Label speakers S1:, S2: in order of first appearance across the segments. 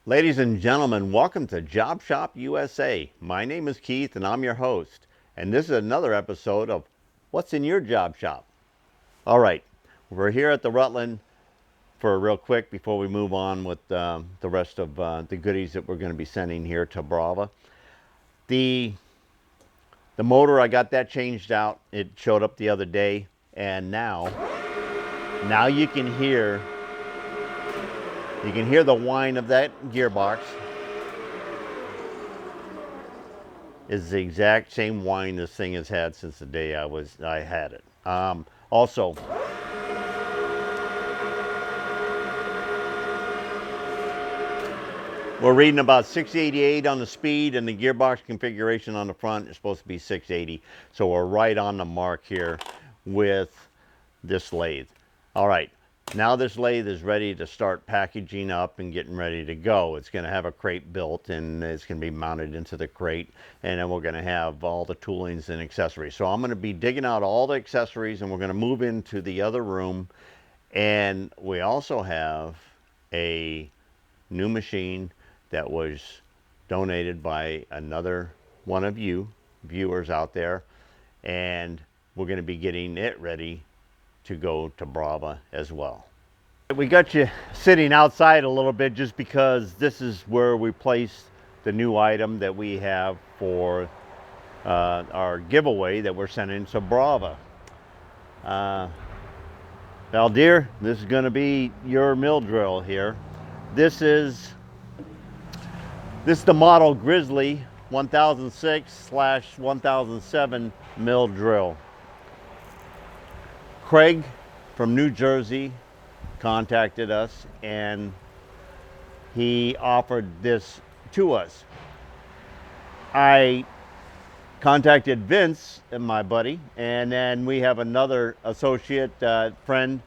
S1: Ladies and gentlemen, welcome to Job Shop USA. My name is Keith and I'm your host. And this is another episode of What's in Your Job Shop? All right, we're here at the Rutland for a real quick before we move on with the rest of the goodies that we're going to be sending here to Brava. The motor, I got that changed out. It showed up the other day, and now you can hear the whine of that gearbox. Is the exact same whine this thing has had since the day I had it. Also, we're reading about 688 on the speed, and the gearbox configuration on the front is supposed to be 680. So we're right on the mark here with this lathe. All right. Now this lathe is ready to start packaging up and getting ready to go. It's going to have a crate built, and it's going to be mounted into the crate, and then we're going to have all the toolings and accessories. So I'm going to be digging out all the accessories, and we're going to move into the other room. And we also have a new machine that was donated by another one of you viewers out there, and we're going to be getting it ready to go to Brava as well. We got you sitting outside a little bit just because this is where we place the new item that we have for our giveaway that we're sending to Brava. Valdir, this is going to be your mill drill here. This is the model Grizzly 1006/1007 mill drill. Craig from New Jersey contacted us, and he offered this to us. I contacted Vince, my buddy, and then we have another associate friend,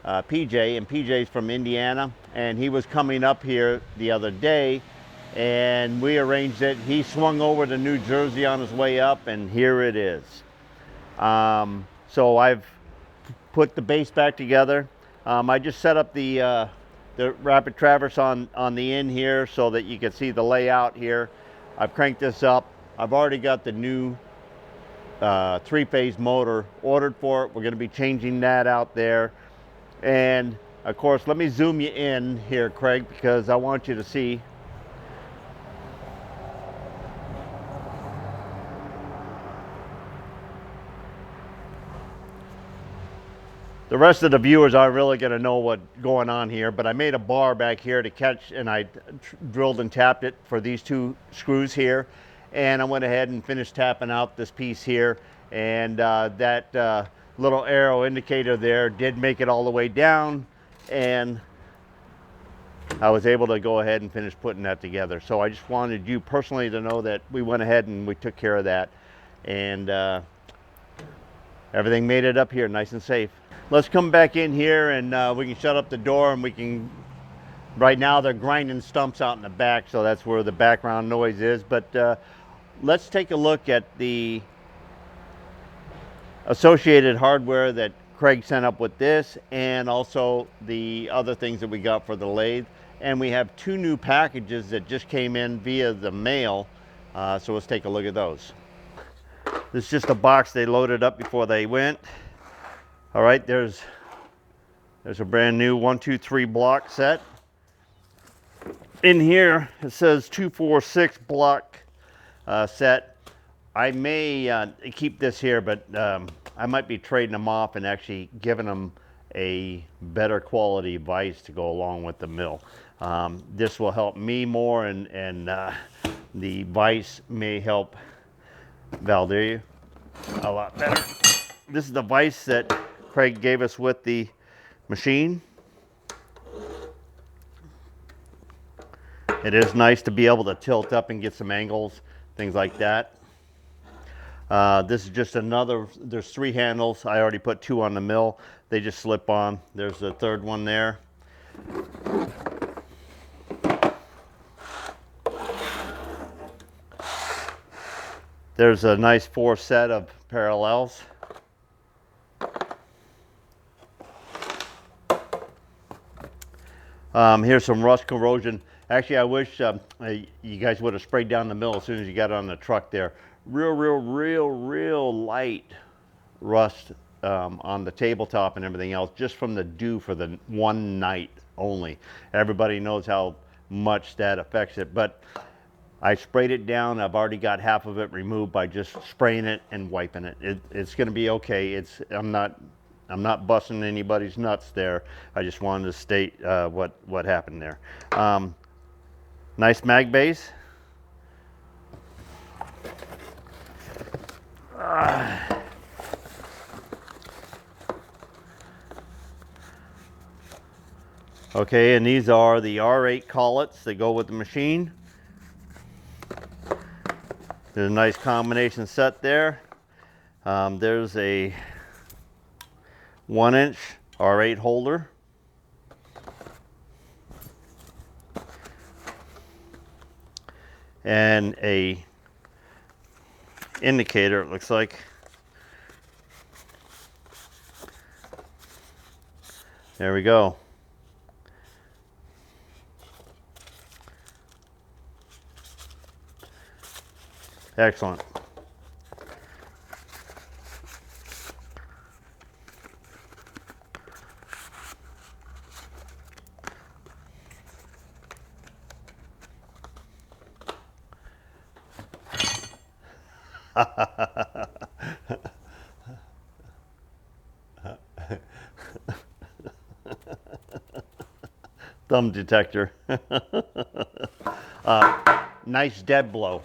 S1: PJ, and PJ's from Indiana, and he was coming up here the other day, and we arranged it. He swung over to New Jersey on his way up, and here it is. So I've put the base back together. I just set up the rapid traverse on the end here so that you can see the layout here. I've cranked this up. I've already got the new three-phase motor ordered for it. We're going to be changing that out there. And of course, let me zoom you in here, Craig, because I want you to see. The rest of the viewers aren't really going to know what's going on here, but I made a bar back here to catch, and I drilled and tapped it for these two screws here. And I went ahead and finished tapping out this piece here, and that little arrow indicator there did make it all the way down, and I was able to go ahead and finish putting that together. So I just wanted you personally to know that we went ahead and we took care of that, and everything made it up here nice and safe. Let's come back in here, and we can shut up the door, and we can, right now they're grinding stumps out in the back, so that's where the background noise is. But let's take a look at the associated hardware that Craig sent up with this, and also the other things that we got for the lathe. And we have two new packages that just came in via the mail, so let's take a look at those. This is just a box they loaded up before they went. All right, there's a brand new 1, 2, 3 block set. In here it says 246 block set. I may keep this here, but I might be trading them off and actually giving them a better quality vise to go along with the mill. This will help me more, and the vise may help Valdir. a lot better. This is the vise that Craig gave us with the machine. It is nice to be able to tilt up and get some angles, things like that. This is just another, there's 3 handles. I already put 2 on the mill. They just slip on. There's the 3rd one there. There's a nice 4 set of parallels. Here's some rust corrosion. Actually, I wish you guys would have sprayed down the mill as soon as you got on the truck there. Real light rust on the tabletop and everything else, just from the dew for the one night only. Everybody knows how much that affects it, but I sprayed it down. I've already got half of it removed by just spraying it and wiping it. It's going to be okay. I'm not busting anybody's nuts there. I just wanted to state what happened there. Nice mag base. Okay, and these are the R8 collets that go with the machine. There's a nice combination set there. There's a 1-inch R8 holder. And a indicator, it looks like. There we go. Excellent. Thumb detector. Nice dead blow.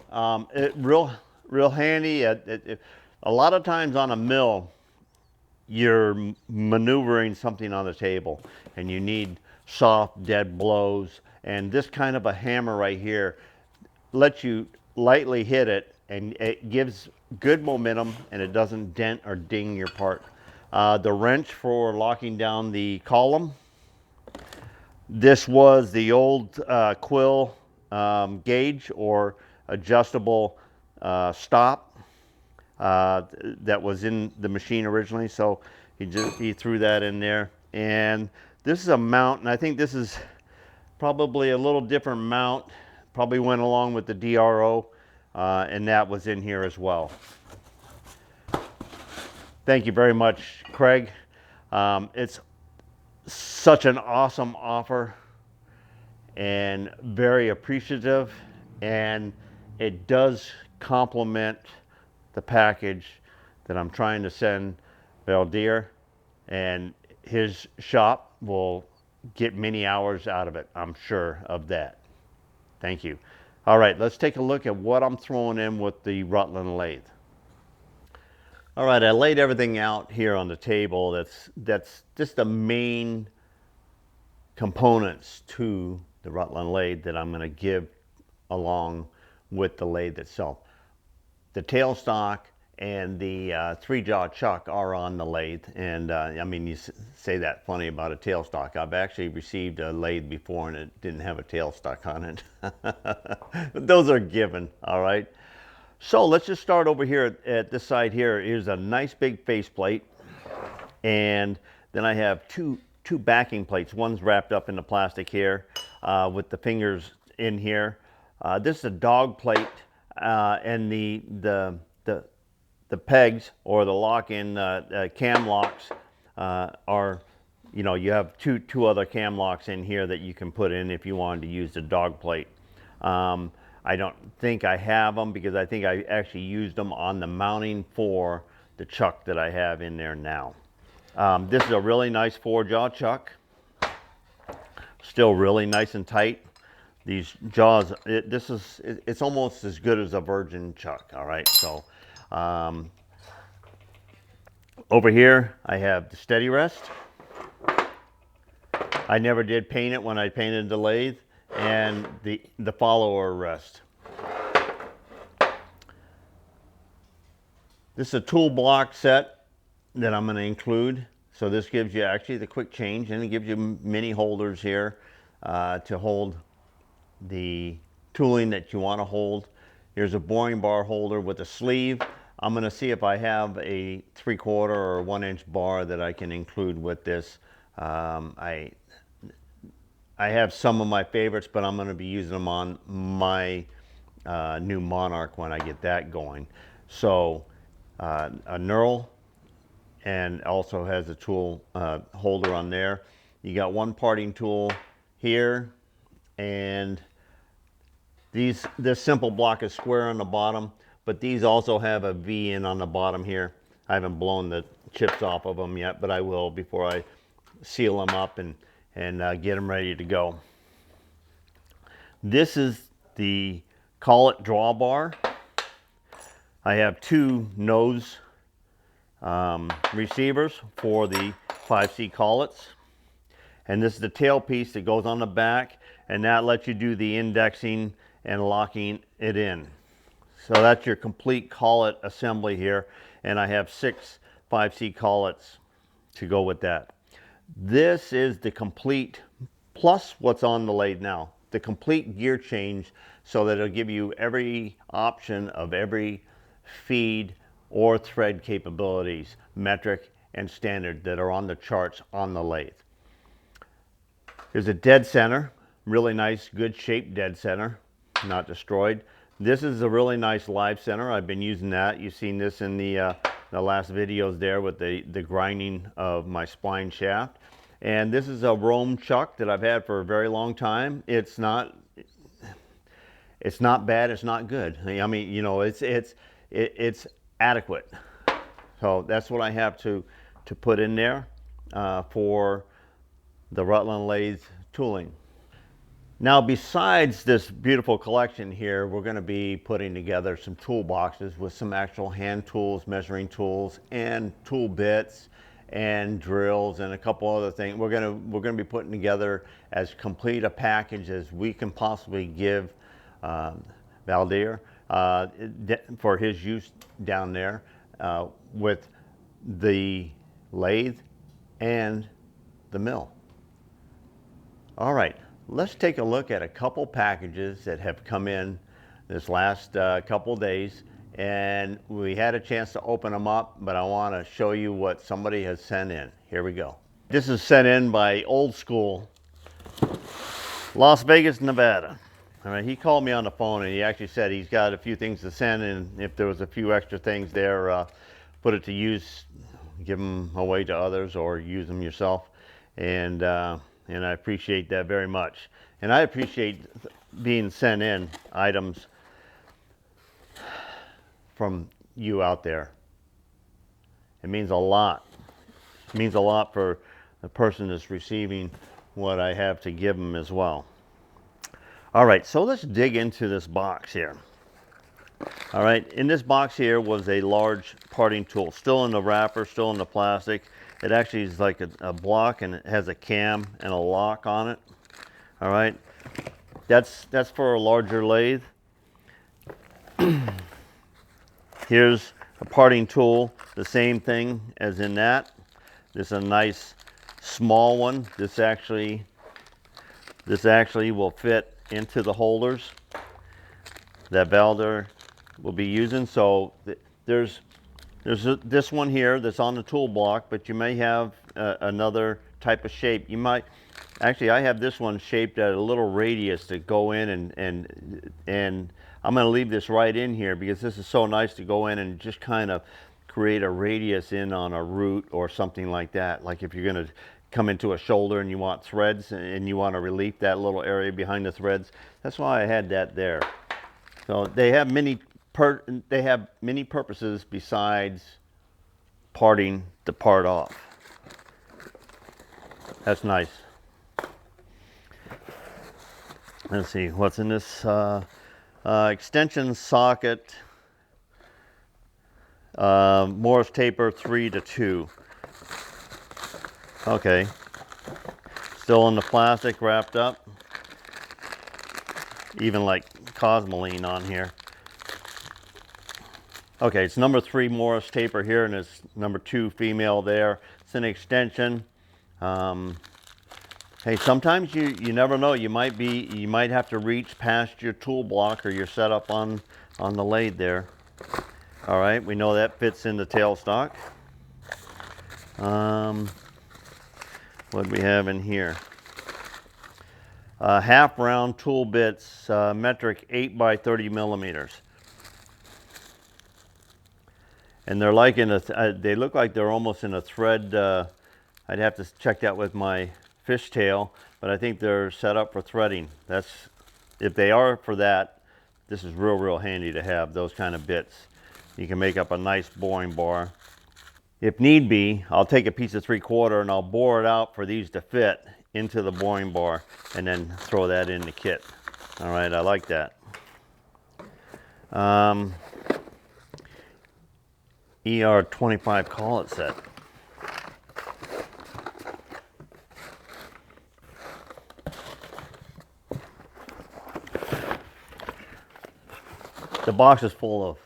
S1: Real handy. A lot of times on a mill, you're maneuvering something on the table and you need soft dead blows, and this kind of a hammer right here lets you lightly hit it and it gives good momentum and it doesn't dent or ding your part. The wrench for locking down the column. This was the old quill gauge or adjustable stop that was in the machine originally, so he threw that in there. And this is a mount, and I think this is probably a little different mount, probably went along with the DRO, and that was in here as well. Thank you very much, Craig. It's such an awesome offer and very appreciative, and it does complement the package that I'm trying to send Valdir, and his shop will get many hours out of it. I'm sure of that. Thank you. All right, let's take a look at what I'm throwing in with the Rutland lathe. All right, I laid everything out here on the table. That's just the main components to the Rutland lathe that I'm going to give along with the lathe itself. The tailstock and the 3-jaw chuck are on the lathe, and I mean, you say that funny about a tailstock. I've actually received a lathe before and it didn't have a tailstock on it. But those are given, all right? So let's just start over here at this side here. Here's a nice big faceplate, and then I have two backing plates. One's wrapped up in the plastic here with the fingers in here. This is a dog plate, and the pegs or the lock-in cam locks are, you know, you have two other cam locks in here that you can put in if you wanted to use the dog plate. I don't think I have them because I think I actually used them on the mounting for the chuck that I have in there now. This is a really nice 4-jaw chuck. Still really nice and tight. These jaws, it's almost as good as a virgin chuck, all right? So Over here, I have the steady rest. I never did paint it when I painted the lathe, and the follower rest. This is a tool block set that I'm going to include. So this gives you actually the quick change, and it gives you mini holders here to hold the tooling that you want to hold. Here's a boring bar holder with a sleeve. I'm going to see if I have a 3/4 or 1-inch bar that I can include with this. I have some of my favorites, but I'm going to be using them on my new Monarch when I get that going. So a knurl, and also has a tool holder on there. You got one parting tool here, and this simple block is square on the bottom, but these also have a V in on the bottom here. I haven't blown the chips off of them yet, but I will before I seal them up and get them ready to go. This is the collet drawbar. I have 2 nose receivers for the 5C collets, and this is the tail piece that goes on the back, and that lets you do the indexing and locking it in. So that's your complete collet assembly here, and I have 6 5C collets to go with that. This is the complete, plus what's on the lathe now, the complete gear change, so that it'll give you every option of every feed or thread capabilities, metric and standard, that are on the charts on the lathe. There's a dead center, really nice, good shaped dead center, not destroyed. This is a really nice live center. I've been using that. You've seen this in the last videos there with the grinding of my spline shaft. And this is a Rome chuck that I've had for a very long time. It's not bad, it's not good. I mean, you know, it's adequate. So that's what I have to put in there for the Rutland lathe tooling. Now, besides this beautiful collection here, we're going to be putting together some toolboxes with some actual hand tools, measuring tools, and tool bits, and drills, and a couple other things. We're going to be putting together as complete a package as we can possibly give Valdir for his use down there with the lathe and the mill. All right. Let's take a look at a couple packages that have come in this last couple days, and we had a chance to open them up, but I want to show you what somebody has sent in. Here we go. This is sent in by Old School, Las Vegas, Nevada. All right, he called me on the phone, and he actually said he's got a few things to send, and if there was a few extra things there, put it to use, give them away to others or use them yourself. And I appreciate that very much. And I appreciate being sent in items from you out there. It means a lot. It means a lot for the person that's receiving what I have to give them as well. All right, so let's dig into this box here. All right, in this box here was a large parting tool, still in the wrapper, still in the plastic. It actually is like a block, and it has a cam and a lock on it. All right, that's for a larger lathe. Here's a parting tool, the same thing as in that. This is a nice small one. This actually will fit into the holders that Valdir will be using. So there's this one here that's on the tool block, but you may have another type of shape. You might, actually I have this one shaped at a little radius to go in, and I'm going to leave this right in here because this is so nice to go in and just kind of create a radius in on a root or something like that. Like if you're going to come into a shoulder and you want threads and you want to relieve that little area behind the threads, that's why I had that there. So they have many purposes besides parting the part off. That's nice. Let's see what's in this extension socket. Morse taper 3:2. Okay, still in the plastic, wrapped up, even like Cosmoline on here. Okay, it's number 3 Morse taper here, and it's number 2 female there. It's an extension. Hey, sometimes you never know. You might have to reach past your tool block or your setup on the lathe there. All right, we know that fits in the tailstock. What do we have in here? Half round tool bits, metric 8 by 30 millimeters. And they're like in a, they look like they're almost in a thread. I'd have to check that with my fishtail, but I think they're set up for threading. That's, if they are for that, this is real handy to have those kind of bits. You can make up a nice boring bar. If need be, I'll take a piece of 3/4 and I'll bore it out for these to fit into the boring bar and then throw that in the kit. All right, I like that. ER25 collet set. The box is full of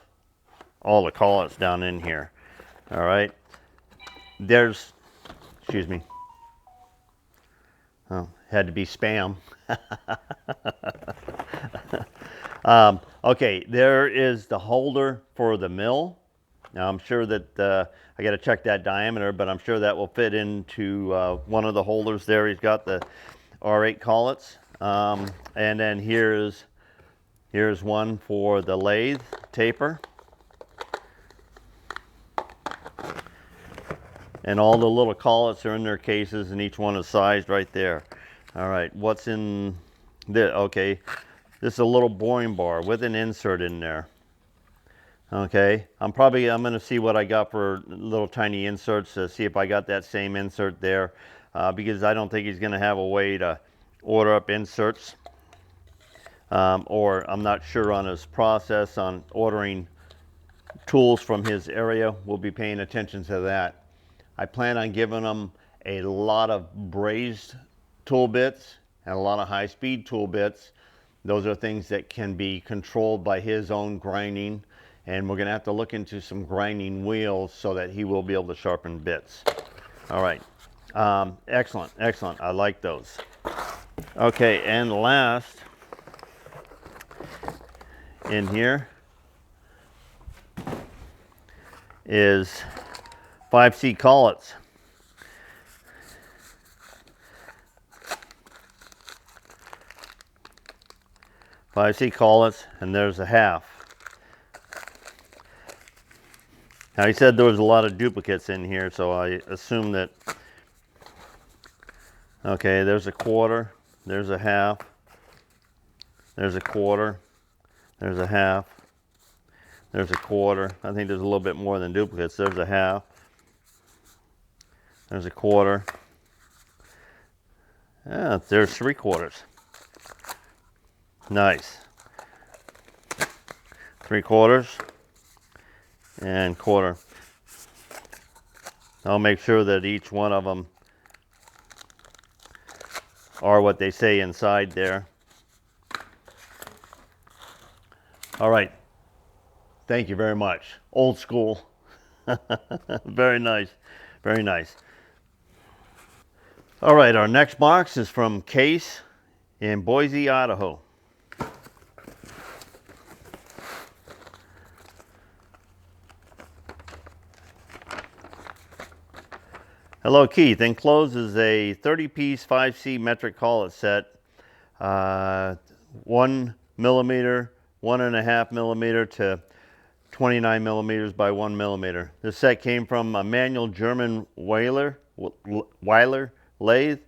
S1: all the collets down in here. All right, there's, excuse me, oh, had to be spam. Okay, there is the holder for the mill. Now I'm sure that I got to check that diameter, but I'm sure that will fit into one of the holders there. He's got the R8 collets, and then here's one for the lathe taper. And all the little collets are in their cases, and each one is sized right there. All right, what's in this? Okay, this is a little boring bar with an insert in there. Okay, I'm going to see what I got for little tiny inserts to see if I got that same insert there, because I don't think he's going to have a way to order up inserts, or I'm not sure on his process on ordering tools from his area. We'll be paying attention to that. I plan on giving them a lot of brazed tool bits and a lot of high-speed tool bits. Those are things that can be controlled by his own grinding, and we're going to have to look into some grinding wheels so that he will be able to sharpen bits. All right, excellent. I like those. Okay, and last in here is 5C collets. And there's a half. Now he said there was a lot of duplicates in here, so I assume that. Okay, there's a 1/4, there's a half, there's a 1/4, there's a half, there's a 1/4. I think there's a little bit more than duplicates. There's a half. There's a 1/4. Yeah, there's 3/4. Nice. 3/4 and 1/4. I'll make sure that each one of them are what they say inside there. All right. Thank you very much. Old school. Very nice. Very nice. All right, our next box is from Case in Boise, Idaho. Hello, Keith. Enclosed is a 30-piece 5C metric collet set, 1 millimeter, 1.5 millimeter to 29 millimeters by 1 millimeter. This set came from a manual German Weiler lathe.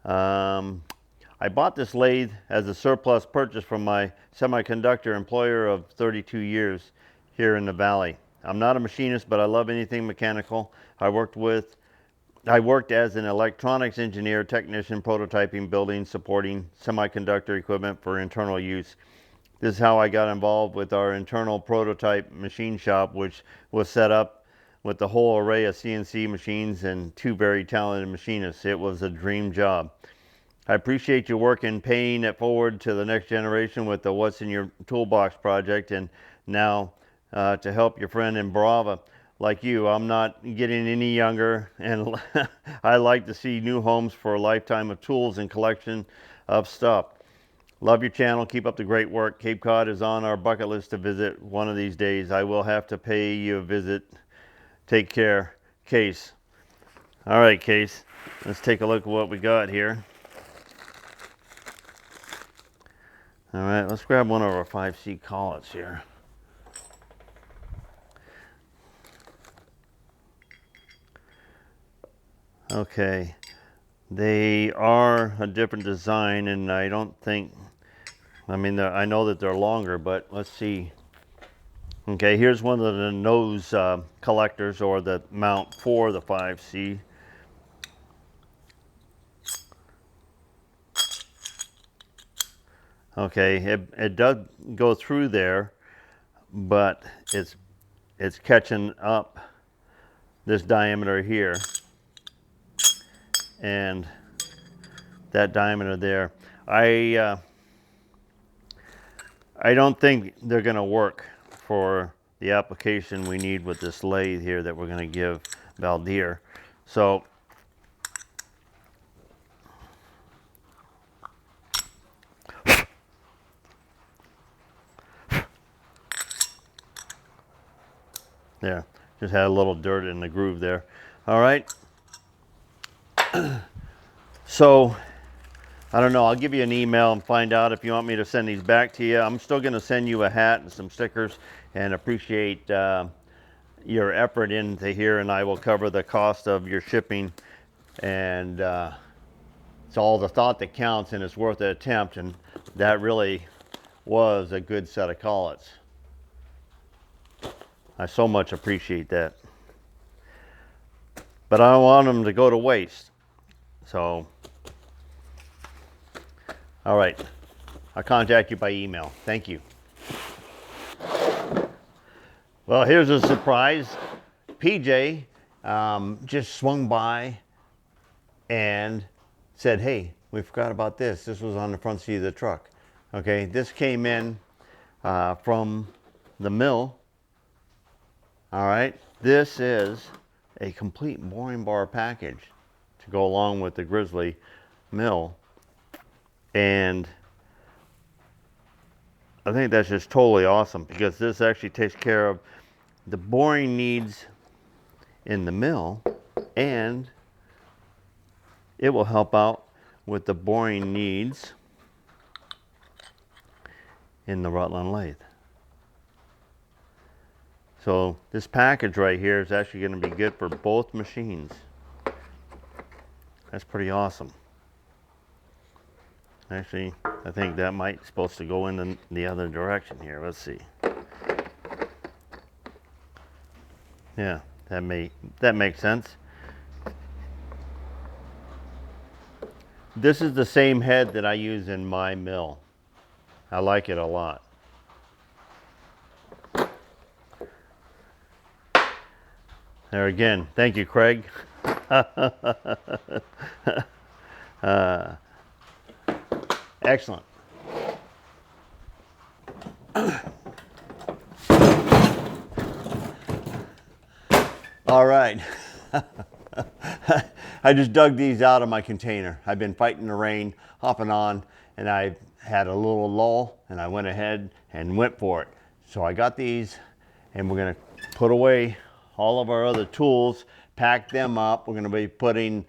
S1: I bought this lathe as a surplus purchase from my semiconductor employer of 32 years here in the Valley. I'm not a machinist, but I love anything mechanical. I worked as an electronics engineer, technician, prototyping, building, supporting semiconductor equipment for internal use. This is how I got involved with our internal prototype machine shop, which was set up with the whole array of CNC machines and 2 very talented machinists. It was a dream job. I appreciate your work in paying it forward to the next generation with the What's in Your Toolbox project, and now to help your friend in Brava. Like you, I'm not getting any younger, and I like to see new homes for a lifetime of tools and collection of stuff. Love your channel. Keep up the great work. Cape Cod is on our bucket list to visit one of these days. I will have to pay you a visit. Take care, Case. All right, Case. Let's take a look at what we got here. All right, let's grab one of our 5C collets here. Okay, they are a different design, and I don't think, I mean, I know that they're longer, but let's see. Okay, here's one of the nose collectors, or the mount for the 5C. Okay, it does go through there, but it's catching up this diameter here and that diameter there. I don't think they're going to work for the application we need with this lathe here that we're going to give Valdir. So there, just had a little dirt in the groove there. All right. So I don't know, I'll give you an email and find out if you want me to send these back to you. I'm still going to send you a hat and some stickers, and appreciate your effort into here, and I will cover the cost of your shipping. And it's all the thought that counts, and it's worth an attempt, and that really was a good set of collets. I so much appreciate that. But I don't want them to go to waste. So, all right, I'll contact you by email. Thank you. Well, here's a surprise. PJ just swung by and said, hey, we forgot about this. This was on the front seat of the truck. Okay, this came in from the mill. All right, this is a complete mooring bar package to go along with the Grizzly mill. And I think that's just totally awesome, because this actually takes care of the boring needs in the mill, and it will help out with the boring needs in the Rutland lathe. So this package right here is actually going to be good for both machines. That's pretty awesome. Actually, I think that might supposed to go in the other direction here. Let's see. Yeah, that makes sense. This is the same head that I use in my mill. I like it a lot. There again, thank you, Craig. Excellent. All right. I just dug these out of my container. I've been fighting the rain off and on, and I had a little lull, and I went ahead and went for it. So I got these, and we're going to put away all of our other tools, pack them up. We're going to be putting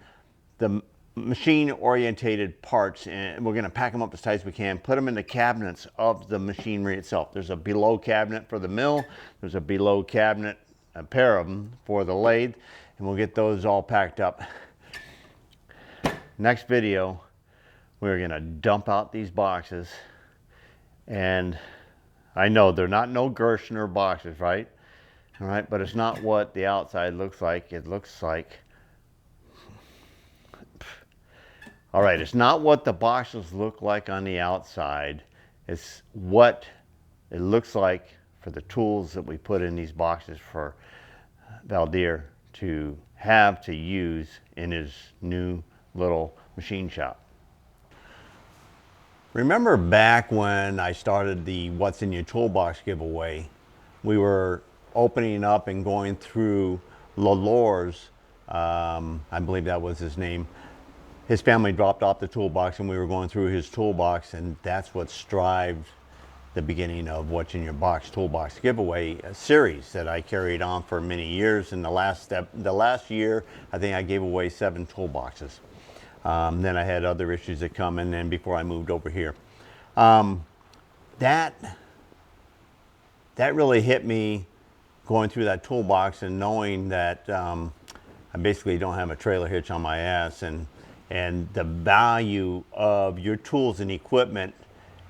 S1: the machine orientated parts, and we're going to pack them up as tight as we can, put them in the cabinets of the machinery itself. There's a below cabinet for the mill, there's a below cabinet, a pair of them for the lathe, and we'll get those all packed up. Next video, we're going to dump out these boxes, and I know they're not no Gershner boxes, right? All right, but it's not what the outside looks like. It looks like, all right, it's not what the boxes look like on the outside. It's what it looks like for the tools that we put in these boxes for Valdir to have to use in his new little machine shop. Remember back when I started the What's in Your Toolbox giveaway, we were opening up and going through Lalor's, I believe that was his name. His family dropped off the toolbox and we were going through his toolbox, and that's what strived the beginning of What's in Your Box Toolbox giveaway, a series that I carried on for many years. In the last year, I think I gave away 7 toolboxes. Then I had other issues that come in, and before I moved over here. That really hit me going through that toolbox and knowing that I basically don't have a trailer hitch on my ass, and the value of your tools and equipment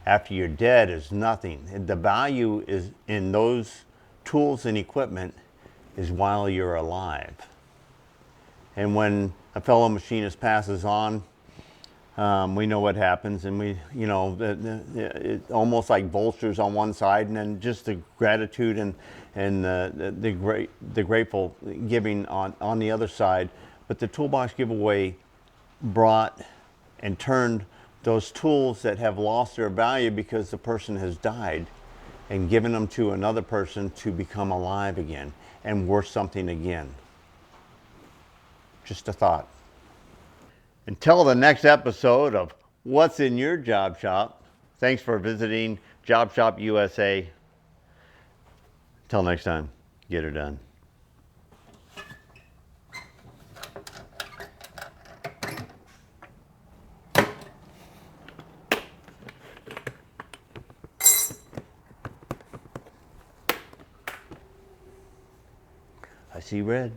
S1: after you're dead is nothing. The value is in those tools and equipment is while you're alive. And when a fellow machinist passes on, we know what happens, and we, you know, it's almost like vultures on one side, and then just the gratitude and the grateful giving on the other side. But the toolbox giveaway brought and turned those tools that have lost their value because the person has died, and given them to another person to become alive again and worth something again. Just a thought. Until the next episode of What's in Your Job Shop, thanks for visiting Job Shop USA. Until next time, get her done. I see red.